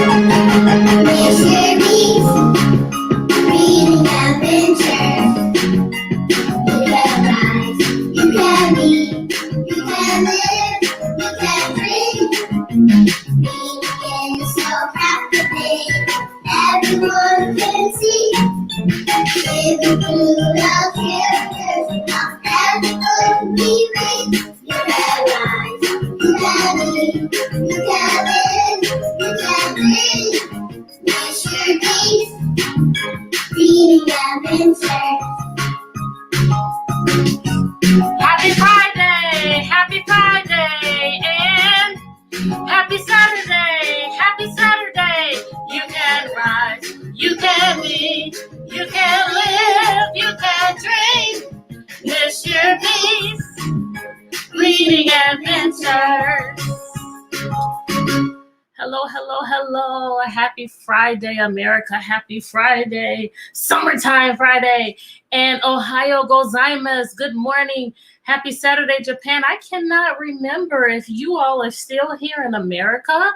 Reading adventures. You can rise, you can be, you can live, you can dream. Reading is so captivating, everyone can see. Living through the characters of everyone we read. You can rise, you can be, you can live, you can dream. Chesapeake, reading adventures. Happy Friday, and happy Saturday, You can rise, you can be, you can live, you can dream. This your peace, reading adventures. Hello. Happy Friday, America. Happy Friday, summertime Friday. And Ohio gozaimasu. Good morning. Happy Saturday, Japan. I cannot remember if you all are still here in America,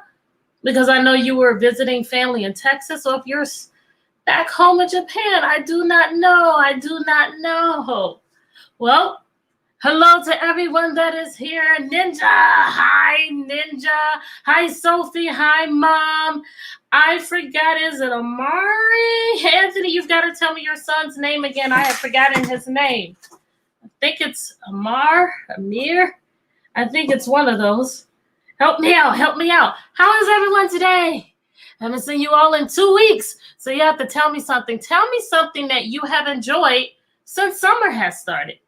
because I know you were visiting family in Texas, or if you're back home in Japan. I do not know. Well, hello to everyone that is here. Ninja. Hi, Ninja. Hi, Sophie. Hi, Mom. I forgot. Is it Amari? Anthony, you've got to tell me your son's name again. I have forgotten his name. I think it's Amir. I think it's one of those. Help me out. How is everyone today? I haven't seen you all in 2 weeks, so you have to tell me something. Tell me something that you have enjoyed since summer has started.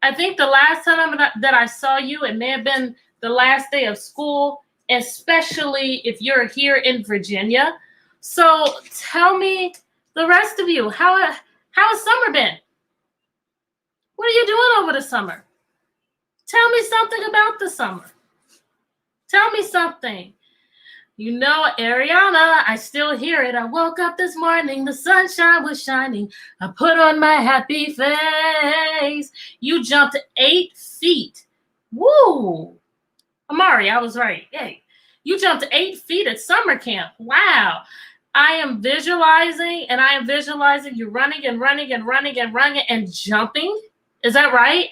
I think the last time that I saw you, it may have been the last day of school, especially if you're here in Virginia. So tell me, the rest of you, how has summer been? What are you doing over the summer? Tell me something about the summer. Tell me something. You know, Ariana, I still hear it. I woke up this morning, the sunshine was shining. I put on my happy face. You jumped 8 feet. Woo! Amari, I was right. Hey, you jumped 8 feet at summer camp. Wow. I am visualizing you running and jumping. Is that right?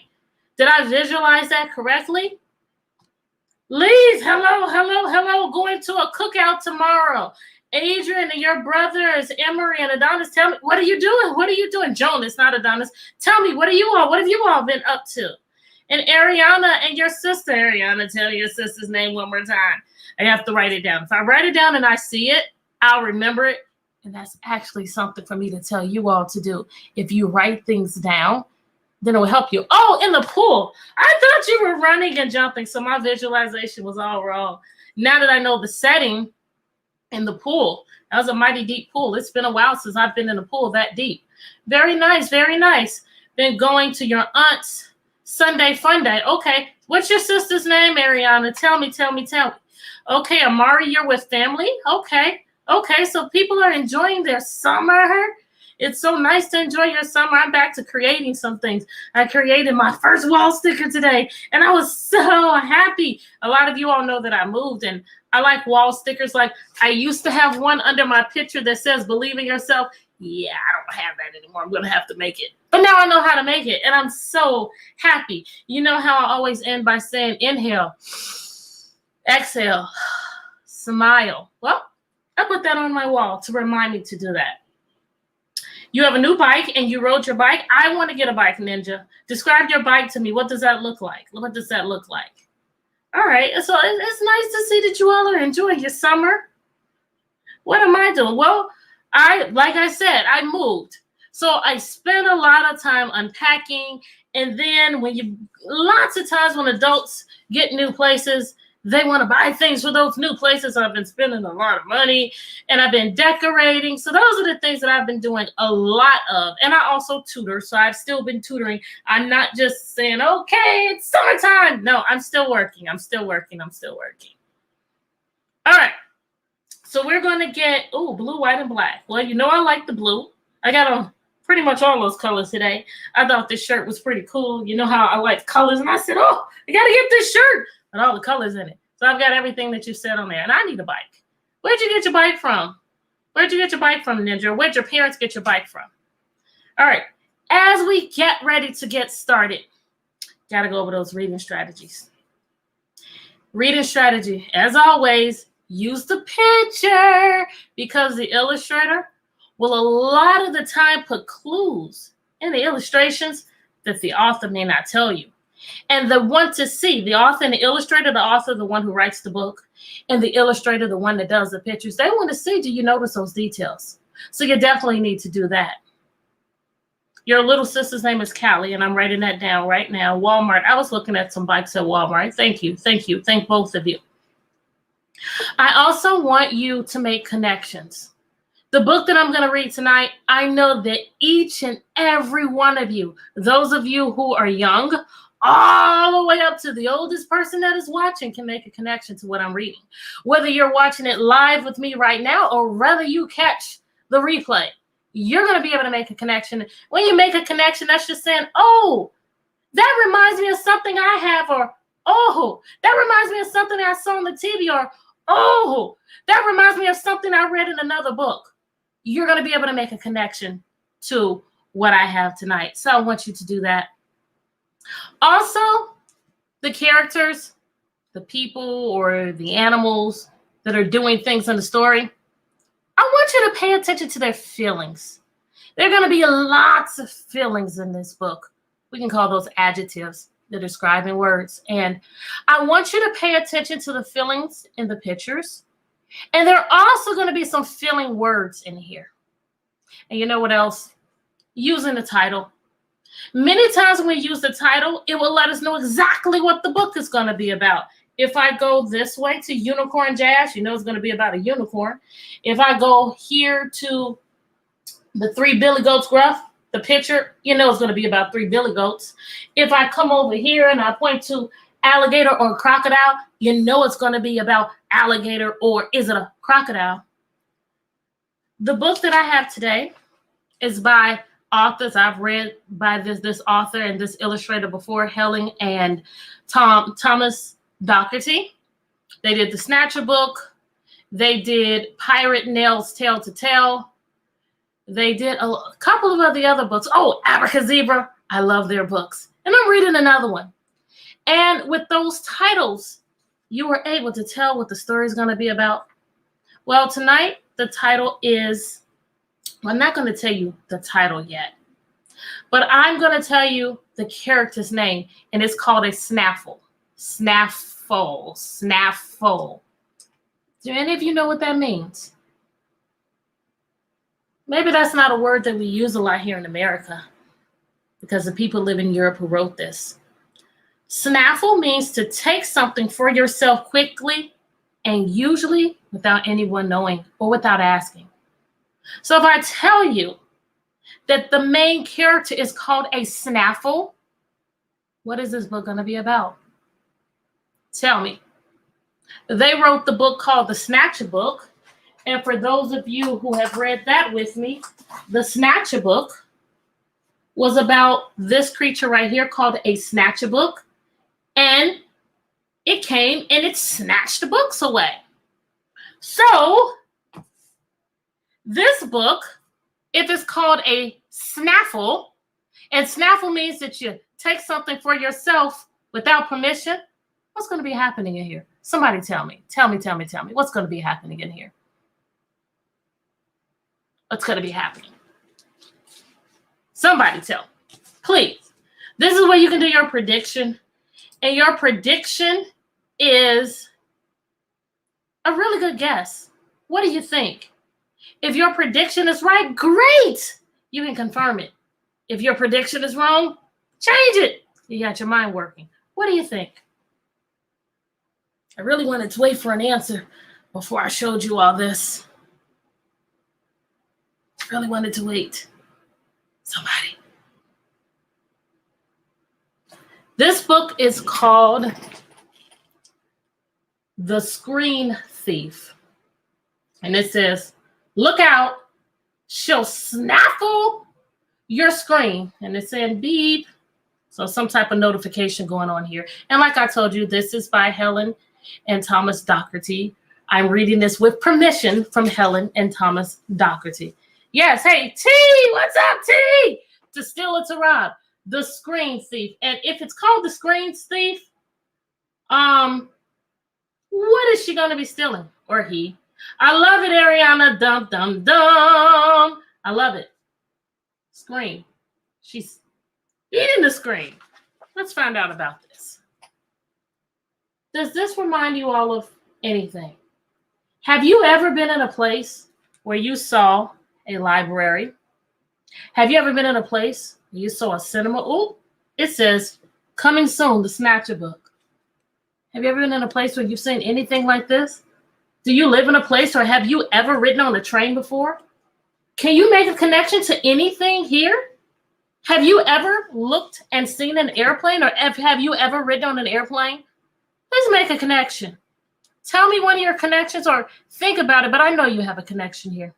Did I visualize that correctly? Leave. Hello. Going to a cookout tomorrow. Adrian and your brothers, Emery and Adonis, tell me, what are you doing? Jonas, not Adonis. Tell me, what have you all been up to? And Ariana and your sister, Ariana, tell your sister's name one more time. I have to write it down. If I write it down and I see it, I'll remember it. And that's actually something for me to tell you all to do. If you write things down, then it will help you. Oh, in the pool. I thought you were running and jumping, so my visualization was all wrong. Now that I know the setting in the pool, that was a mighty deep pool. It's been a while since I've been in a pool that deep. Very nice. Been going to your aunt's Sunday fun day. Okay, what's your sister's name, Ariana? Tell me. Okay, Amari, you're with family? Okay, so people are enjoying their summer. It's so nice to enjoy your summer. I'm back to creating some things. I created my first wall sticker today, and I was so happy. A lot of you all know that I moved, and I like wall stickers. Like, I used to have one under my picture that says, "Believe in yourself." Yeah, I don't have that anymore. I'm going to have to make it. But now I know how to make it, and I'm so happy. You know how I always end by saying, inhale, exhale, smile. Well, I put that on my wall to remind me to do that. You have a new bike and you rode your bike. I want to get a bike, Ninja. Describe your bike to me. What does that look like? All right. So it's nice to see that you all are enjoying your summer. What am I doing? Well, like I said, I moved. So I spent a lot of time unpacking. And then lots of times when adults get new places, they want to buy things for those new places. I've been spending a lot of money and I've been decorating. So those are the things that I've been doing a lot of. And I also tutor. So I've still been tutoring. I'm not just saying, okay, it's summertime. No, I'm still working. All right. So we're going to get, blue, white, and black. Well, you know I like the blue. I got on pretty much all those colors today. I thought this shirt was pretty cool. You know how I like colors. And I said, I got to get this shirt with all the colors in it. So I've got everything that you said on there. And I need a bike. Where'd you get your bike from? Where'd you get your bike from, Ninja? Where'd your parents get your bike from? All right. As we get ready to get started, got to go over those reading strategies. Reading strategy, as always, use the picture because the illustrator will a lot of the time put clues in the illustrations that the author may not tell you. And the one to see, the author and the illustrator, the author, the one who writes the book, and the illustrator, the one that does the pictures, they want to see, do you notice those details? So you definitely need to do that. Your little sister's name is Callie, and I'm writing that down right now. Walmart. I was looking at some bikes at Walmart. Thank you. Thank you. Thank both of you. I also want you to make connections. The book that I'm going to read tonight, I know that each and every one of you, those of you who are young, all the way up to the oldest person that is watching, can make a connection to what I'm reading. Whether you're watching it live with me right now or whether you catch the replay, you're going to be able to make a connection. When you make a connection, that's just saying, oh, that reminds me of something I have, or, oh, that reminds me of something I saw on the TV, or, oh, that reminds me of something I read in another book. You're going to be able to make a connection to what I have tonight. So I want you to do that. Also, the characters, the people or the animals that are doing things in the story, I want you to pay attention to their feelings. There are going to be lots of feelings in this book. We can call those adjectives. They're describing words. And I want you to pay attention to the feelings in the pictures. And there are also going to be some feeling words in here. And you know what else? Using the title. Many times when we use the title, it will let us know exactly what the book is going to be about. If I go this way to Unicorn Jazz, you know it's going to be about a unicorn. If I go here to the Three Billy Goats Gruff, the picture, you know it's going to be about 3 billy goats. If I come over here and I point to alligator or crocodile, you know it's going to be about alligator, or is it a crocodile? The book that I have today is by authors I've read by this author and this illustrator before, Helen and Thomas Docherty. They did the Snatcher book. They did Pirate Nails Tale to Tell. They did a couple of the other books. Oh, Abracazebra. I love their books. And I'm reading another one. And with those titles, you were able to tell what the story is going to be about. Well, tonight, the title is, well, I'm not going to tell you the title yet, but I'm going to tell you the character's name, and it's called a Snaffle. Snaffle. Snaffle. Do any of you know what that means? Maybe that's not a word that we use a lot here in America because the people live in Europe who wrote this. Snaffle means to take something for yourself quickly and usually without anyone knowing or without asking. So if I tell you that the main character is called a Snaffle, what is this book going to be about? Tell me. They wrote the book called The Snatcher Book. And for those of you who have read that with me, The Snatcher Book was about this creature right here called a Snatcher Book. And it came and it snatched the books away. So this book, if it's called a Snaffle, and Snaffle means that you take something for yourself without permission, what's going to be happening in here? Somebody tell me. Tell me. What's going to be happening in here? What's going to be happening? Somebody tell me, please. This is where you can do your prediction. And your prediction is a really good guess. What do you think? If your prediction is right, great. You can confirm it. If your prediction is wrong, change it. You got your mind working. What do you think? I really wanted to wait for an answer before I showed you all this. I really wanted to wait. Somebody. This book is called The Screen Thief. And it says, look out, she'll snaffle your screen. And it's saying beep. So some type of notification going on here. And like I told you, this is by Helen and Thomas Docherty. I'm reading this with permission from Helen and Thomas Docherty. Yes, hey, T, what's up, T? To steal or to rob, the screen thief. And if it's called the screen thief, what is she going to be stealing? Or he? I love it, Ariana. Dum, dum, dum. I love it. Screen. She's eating the screen. Let's find out about this. Does this remind you all of anything? Have you ever been in a place where you saw a library? Have you ever been in a place where you saw a cinema? Oh, it says, coming soon, the Snatcher book. Have you ever been in a place where you've seen anything like this? Do you live in a place, or have you ever ridden on a train before? Can you make a connection to anything here? Have you ever looked and seen an airplane, or have you ever ridden on an airplane? Please make a connection. Tell me one of your connections, or think about it, but I know you have a connection here.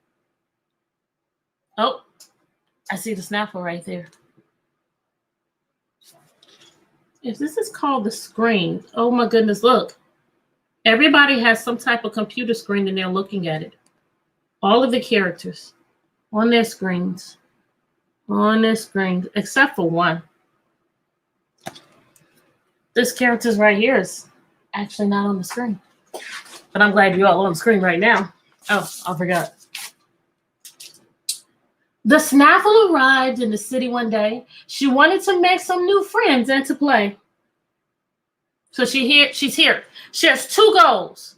Oh, I see the Snaffle right there. If this is called the screen, oh my goodness, look. Everybody has some type of computer screen and they're looking at it. All of the characters on their screens. Except for one. This character's right here is actually not on the screen. But I'm glad you're all on the screen right now. Oh, I forgot. The Snaffle arrived in the city one day. She wanted to make some new friends and to play. So she's here. She has two goals.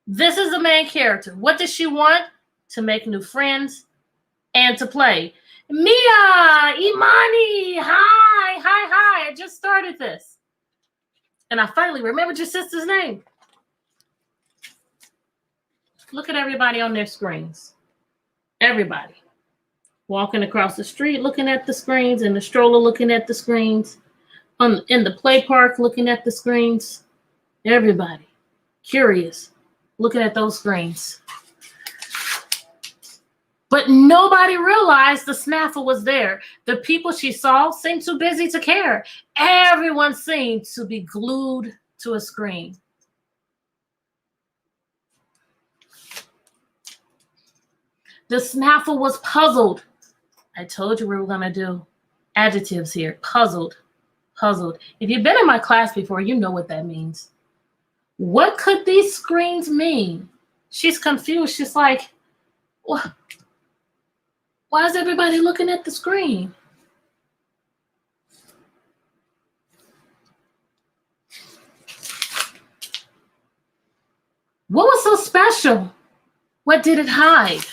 This is the main character. What does she want? To make new friends and to play. Mia, Imani, hi. I just started this. And I finally remembered your sister's name. Look at everybody on their screens. Everybody. Walking across the street, looking at the screens, in the stroller, looking at the screens, in the play park, looking at the screens. Everybody. Curious, looking at those screens. But nobody realized the Snaffle was there. The people she saw seemed too busy to care. Everyone seemed to be glued to a screen. The Snaffle was puzzled. I told you we were going to do adjectives here. Puzzled. If you've been in my class before, you know what that means. What could these screens mean? She's confused. She's like, what? Why is everybody looking at the screen? What was so special? What did it hide?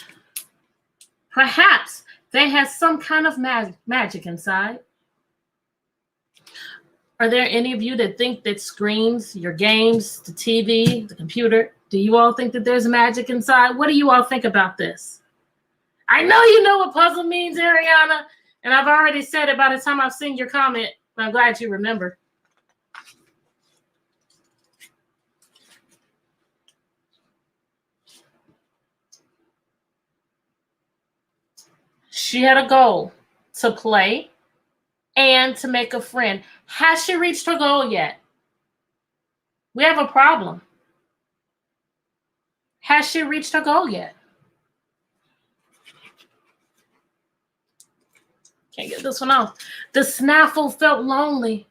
Perhaps they had some kind of magic inside. Are there any of you that think that screens, your games, the TV, the computer, do you all think that there's magic inside? What do you all think about this? I know you know what puzzle means, Ariana, and I've already said it by the time I've seen your comment, but I'm glad you remember. She had a goal to play and to make a friend. Has she reached her goal yet? We have a problem. Has she reached her goal yet? Can't get this one off. The Snaffle felt lonely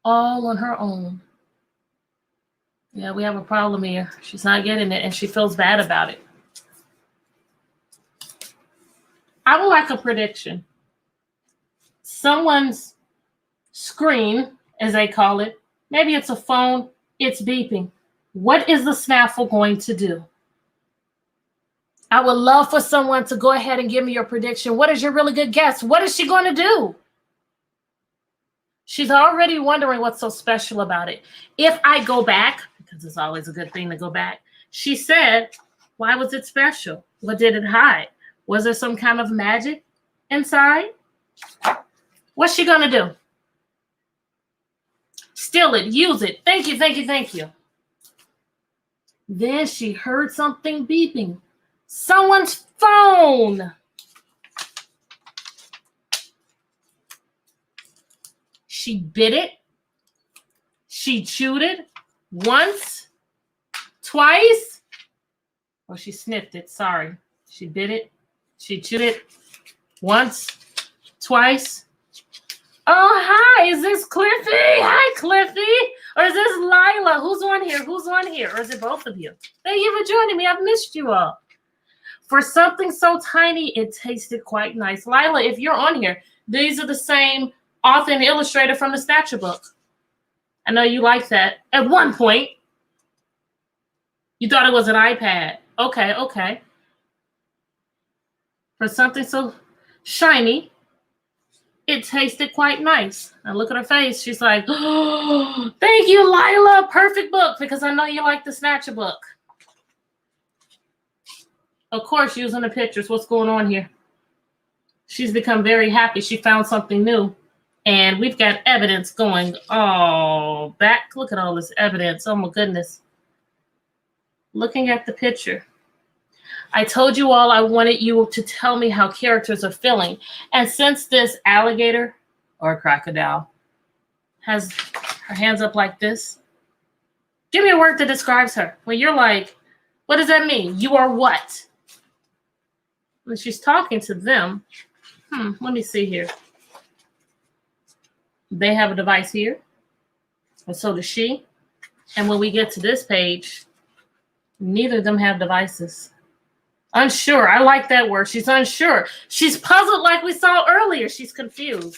all on her own. Yeah, we have a problem here. She's not getting it and she feels bad about it. I would like a prediction. Someone's screen, as they call it, maybe it's a phone, it's beeping. What is the Snaffle going to do? I would love for someone to go ahead and give me your prediction. What is your really good guess? What is she going to do? She's already wondering what's so special about it. If I go back, because it's always a good thing to go back, she said, why was it special? What did it hide? Was there some kind of magic inside? What's she going to do? Steal it, use it. Thank you. Then she heard something beeping. Someone's phone. She bit it. She chewed it once, twice, Or she sniffed it. Sorry. She bit it. She chewed it once, twice. Oh, hi. Is this Cliffy? Hi, Cliffy. Or is this Lila? Who's on here? Who's on here? Or is it both of you? Thank you for joining me. I've missed you all. For something so tiny, it tasted quite nice. Lila, if you're on here, these are the same author and illustrator from the Snatcher book. I know you like that. At one point, you thought it was an iPad. Okay. For something so shiny, it tasted quite nice. Now look at her face. She's like, oh, thank you, Lila. Perfect book, because I know you like the Snatcher book. Of course, using the pictures. What's going on here? She's become very happy. She found something new. And we've got evidence going all back. Look at all this evidence. Oh, my goodness. Looking at the picture. I told you all I wanted you to tell me how characters are feeling. And since this alligator or crocodile has her hands up like this, give me a word that describes her. When you're like, what does that mean? You are what? When she's talking to them, let me see here. They have a device here, and so does she. And when we get to this page, neither of them have devices. Unsure. I like that word. She's unsure. She's puzzled like we saw earlier. She's confused.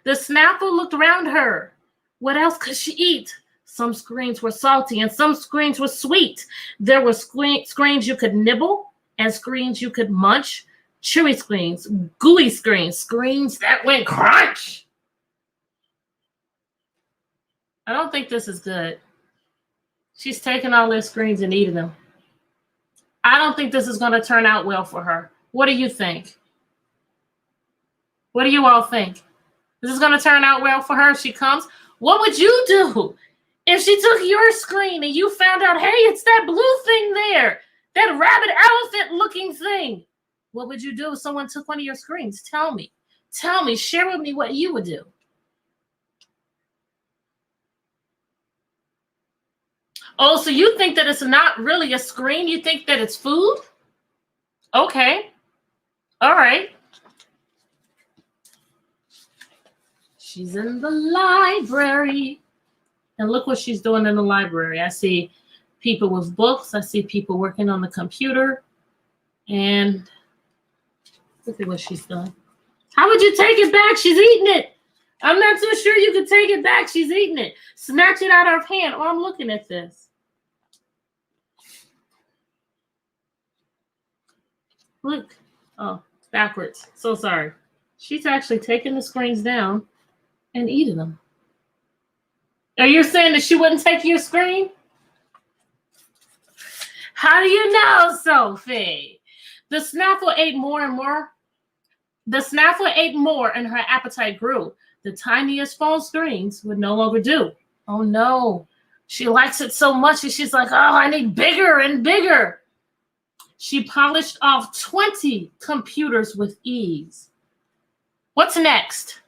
The Snaffle looked around her. What else could she eat? Some screens were salty and some screens were sweet. There were screens you could nibble and screens you could munch. Chewy screens, gooey screens that went crunch. I don't think this is good. She's taking all their screens and eating them. I don't think this is going to turn out well for her. What do you think? What do you all think? Is this going to turn out well for her if she comes? What would you do if she took your screen and you found out, hey, it's that blue thing there, that rabbit elephant looking thing? What would you do if someone took one of your screens? Tell me. Tell me. Share with me what you would do. Oh, so you think that it's not really a screen? You think that it's food? Okay. All right. She's in the library. And look what she's doing in the library. I see people with books. I see people working on the computer. And look at what she's done. How would you take it back? She's eating it. I'm not so sure you could take it back. She's eating it. Snatch it out of her hand. Oh, I'm looking at this. Look. Oh, it's backwards. So sorry. She's actually taking the screens down and eating them. Are you saying that she wouldn't take your screen? How do you know, Sophie? The Snaffle ate more and more. The Snaffle ate more and her appetite grew. The tiniest phone screens would no longer do. Oh no. She likes it so much that she's like, oh, I need bigger and bigger. She polished off 20 computers with ease. What's next?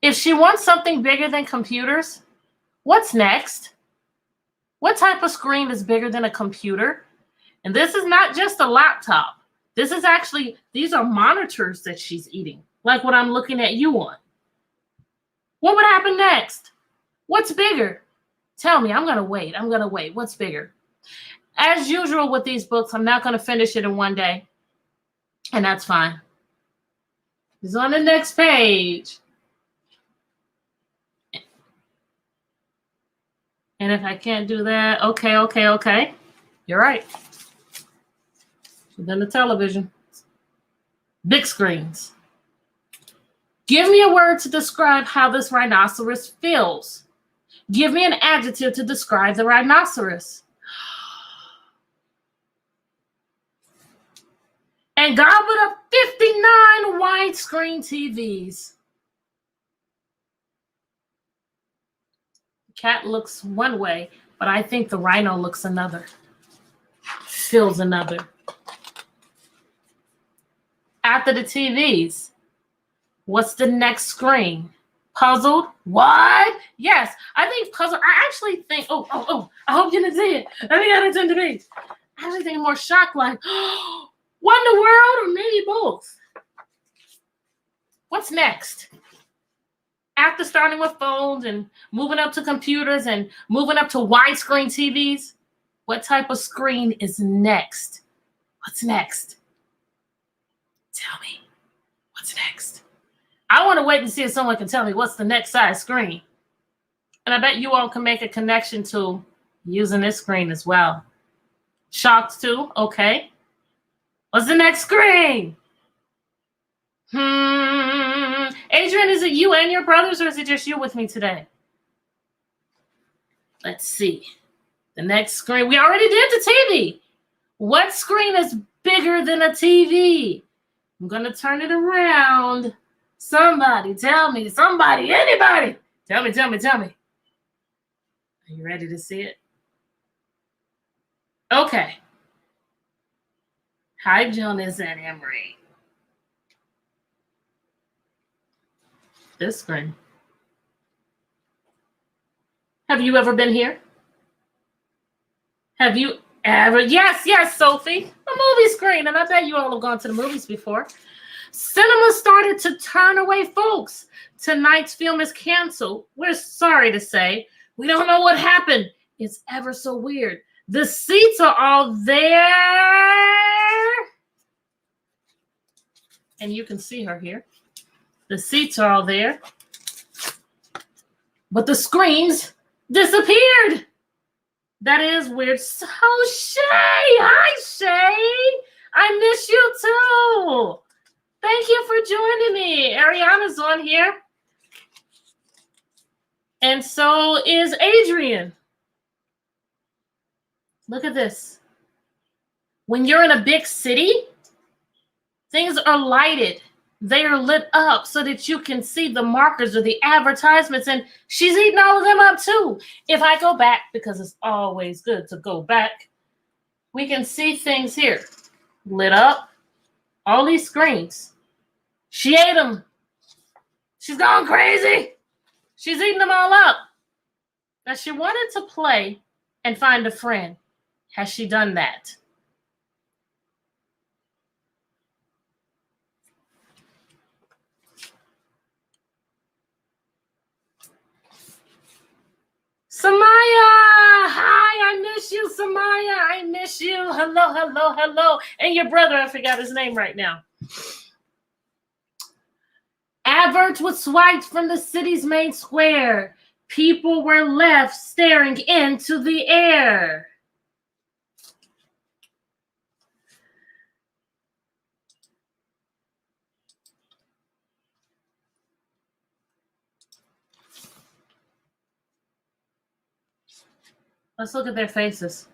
If she wants something bigger than computers, what's next? What type of screen is bigger than a computer? And this is not just a laptop. This is actually, these are monitors that she's eating, like what I'm looking at you on. What would happen next? What's bigger? Tell me, I'm going to wait. What's bigger? As usual with these books, I'm not going to finish it in one day. And that's fine. It's on the next page. And if I can't do that, okay. You're right. Then the television. Big screens. Give me a word to describe how this rhinoceros feels. Give me an adjective to describe the rhinoceros. And gobbled up 59 widescreen TVs. The cat looks one way, but I think the rhino looks another. Feels another. After the TVs, what's the next screen? Puzzled? What? Yes, I think puzzled. I actually think, I hope you didn't see it. I think I didn't to be. I actually think more shocked, like, what in the world, or maybe both? What's next? After starting with phones and moving up to computers and moving up to widescreen TVs, what type of screen is next? What's next? Tell me, what's next? I want to wait and see if someone can tell me what's the next size screen. And I bet you all can make a connection to using this screen as well. Shocked too? Okay. What's the next screen? Adrian, is it you and your brothers, or is it just you with me today? Let's see. The next screen. We already did the TV. What screen is bigger than a TV? I'm going to turn it around. Somebody tell me. Somebody. Anybody. Tell me. Are you ready to see it? Okay. Hi, Jonas and Emery. This screen. Have you ever been here? Have you ever? Yes, Sophie. A movie screen. And I bet you all have gone to the movies before. Cinema started to turn away folks. Tonight's film is canceled. We're sorry to say. We don't know what happened. It's ever so weird. The seats are all there. And you can see her here. The seats are all there. But the screens disappeared. That is weird. So, Shay. Hi, Shay. I miss you too. Thank you for joining me. Ariana's on here. And so is Adrian. Look at this. When you're in a big city, things are lighted. They are lit up so that you can see the markers or the advertisements. And she's eating all of them up too. If I go back, because it's always good to go back, we can see things here. Lit up. All these screens. She ate them. She's gone crazy. She's eating them all up. Now she wanted to play and find a friend. Has she done that? Samaya, hi, I miss you, Samaya. I miss you. Hello. And your brother, I forgot his name right now. Adverts was swiped from the city's main square. People were left staring into the air. Let's look at their faces.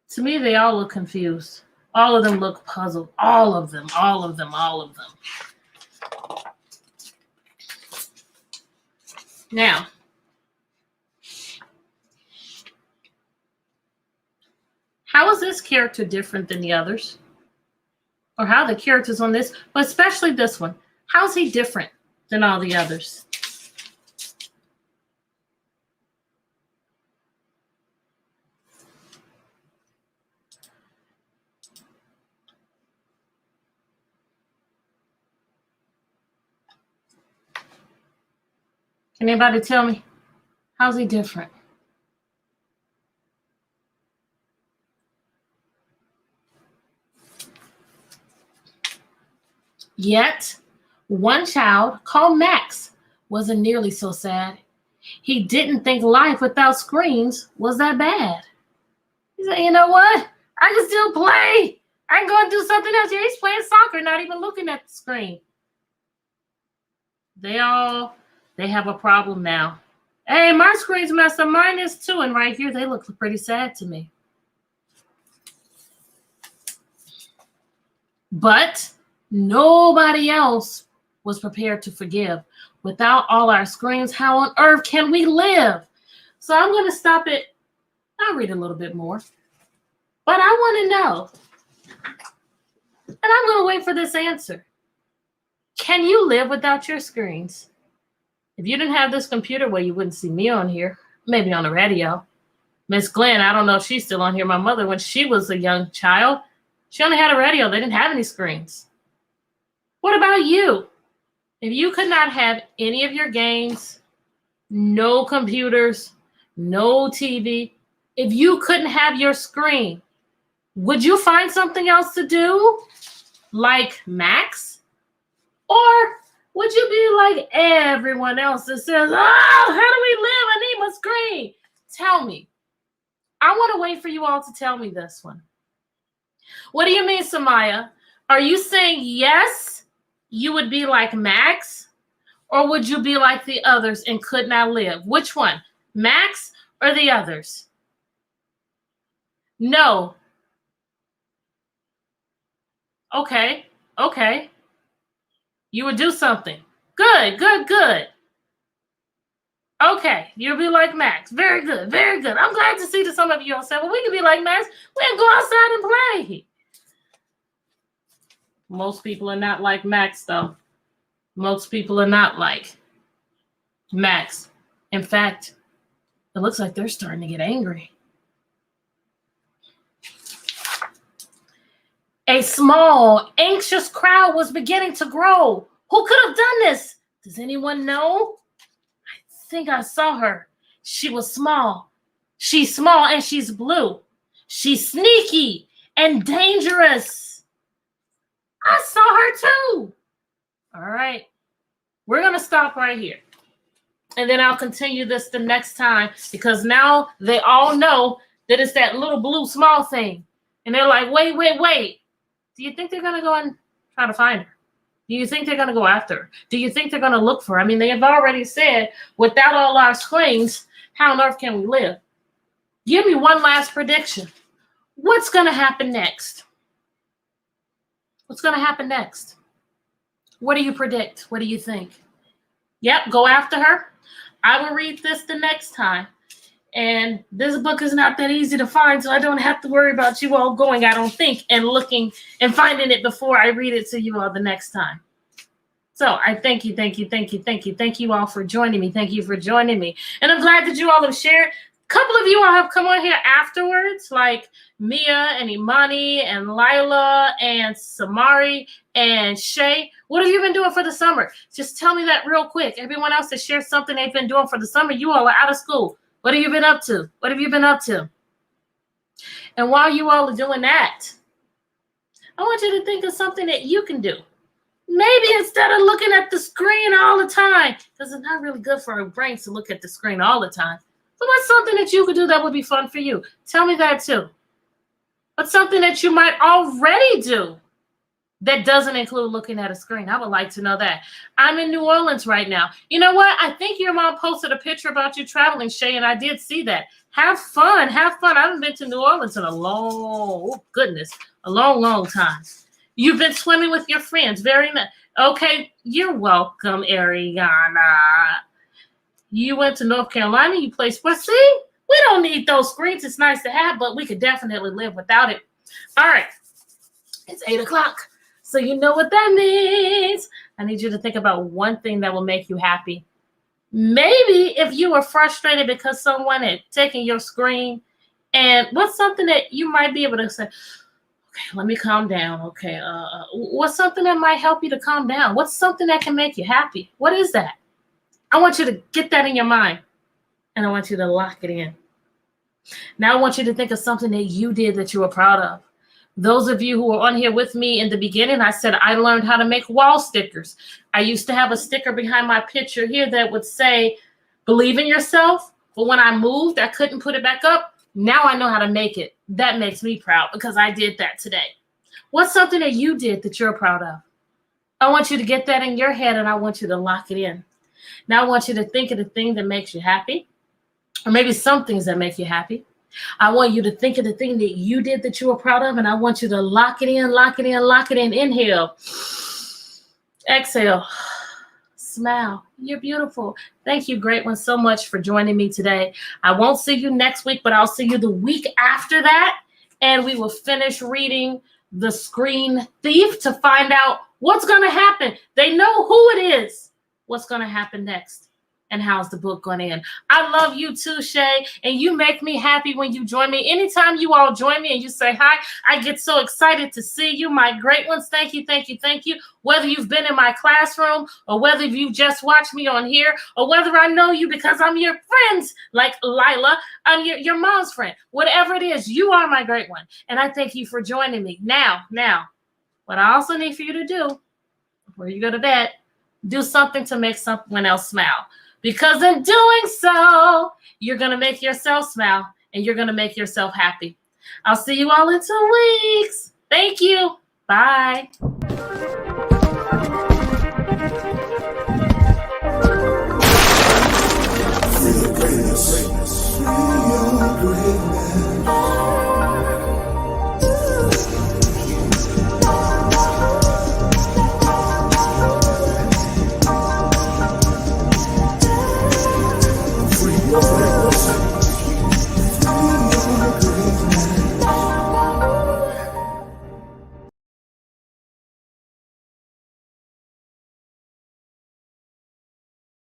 To me, they all look confused. All of them look puzzled. All of them. Now, how is this character different than the others? Or how the characters on this, but especially this one, how's he different than all the others? Can anybody tell me? How's he different? Yet, one child called Max wasn't nearly so sad. He didn't think life without screens was that bad. He said, you know what? I can still play. I can go and do something else. Here he's playing soccer, not even looking at the screen. They have a problem now. Hey, my screen's messed up. Mine is too. And right here, they look pretty sad to me. But nobody else was prepared to forgive. Without all our screens, how on earth can we live? So I'm going to stop it. I'll read a little bit more. But I want to know. And I'm going to wait for this answer. Can you live without your screens? If you didn't have this computer, well, you wouldn't see me on here. Maybe on the radio. Miss Glenn, I don't know if she's still on here. My mother, when she was a young child, she only had a radio. They didn't have any screens. What about you? If you could not have any of your games, no computers, no TV, if you couldn't have your screen, would you find something else to do? Like Max? Or would you be like everyone else that says, oh, how do we live? I need my screen. Tell me. I want to wait for you all to tell me this one. What do you mean, Samaya? Are you saying yes, you would be like Max? Or would you be like the others and could not live? Which one? Max or the others? No. Okay. You would do something. Good. Okay, you'll be like Max. Very good. I'm glad to see that some of you all said, well, we can be like Max. We can go outside and play. Most people are not like Max, though. Most people are not like Max. In fact, it looks like they're starting to get angry. A small, anxious crowd was beginning to grow. Who could have done this? Does anyone know? I think I saw her. She was small. She's small and she's blue. She's sneaky and dangerous. I saw her too. All right. We're going to stop right here. And then I'll continue this the next time because now they all know that it's that little blue small thing. And they're like, wait. Do you think they're going to go and try to find her? Do you think they're going to go after her? Do you think they're going to look for her? I mean, they have already said, without all our screens, how on earth can we live? Give me one last prediction. What's going to happen next? What's going to happen next? What do you predict? What do you think? Yep, go after her. I will read this the next time. And this book is not that easy to find, so I don't have to worry about you all going, I don't think, and looking and finding it before I read it to you all the next time. So I thank you all for joining me. Thank you for joining me. And I'm glad that you all have shared. A couple of you all have come on here afterwards, like Mia and Imani and Lila and Samari and Shay. What have you been doing for the summer? Just tell me that real quick. Everyone else has shared something they've been doing for the summer. You all are out of school. What have you been up to? What have you been up to? And while you all are doing that, I want you to think of something that you can do. Maybe instead of looking at the screen all the time, because it's not really good for our brains to look at the screen all the time. So what's something that you could do that would be fun for you? Tell me that too. What's something that you might already do that doesn't include looking at a screen? I would like to know that. I'm in New Orleans right now. You know what? I think your mom posted a picture about you traveling, Shay, and I did see that. Have fun. I haven't been to New Orleans in a long time. You've been swimming with your friends. Very nice. Okay, you're welcome, Ariana. You went to North Carolina. You played sports. See, we don't need those screens. It's nice to have, but we could definitely live without it. All right. It's 8 o'clock. So you know what that means. I need you to think about one thing that will make you happy. Maybe if you were frustrated because someone had taken your screen, and what's something that you might be able to say, okay, let me calm down. Okay, what's something that might help you to calm down? What's something that can make you happy? What is that? I want you to get that in your mind, and I want you to lock it in. Now I want you to think of something that you did that you were proud of. Those of you who were on here with me in the beginning, I said I learned how to make wall stickers. I used to have a sticker behind my picture here that would say, believe in yourself. But when I moved, I couldn't put it back up. Now I know how to make it. That makes me proud because I did that today. What's something that you did that you're proud of? I want you to get that in your head and I want you to lock it in. Now I want you to think of the thing that makes you happy, or maybe some things that make you happy. I want you to think of the thing that you did that you were proud of, and I want you to lock it in, lock it in, lock it in. Inhale. Exhale. Smile. You're beautiful. Thank you, great one, so much for joining me today. I won't see you next week, but I'll see you the week after that, and we will finish reading The Screen Thief to find out what's going to happen. They know who it is. What's going to happen next? And how's the book going to end? I love you too, Shay. And you make me happy when you join me. Anytime you all join me and you say hi, I get so excited to see you, my great ones. Thank you, thank you, thank you. Whether you've been in my classroom or whether you've just watched me on here or whether I know you because I'm your friends, like Lila, I'm your mom's friend. Whatever it is, you are my great one. And I thank you for joining me. Now, what I also need for you to do, before you go to bed, do something to make someone else smile. Because in doing so, you're going to make yourself smile and you're going to make yourself happy. I'll see you all in 2 weeks. Thank you. Bye.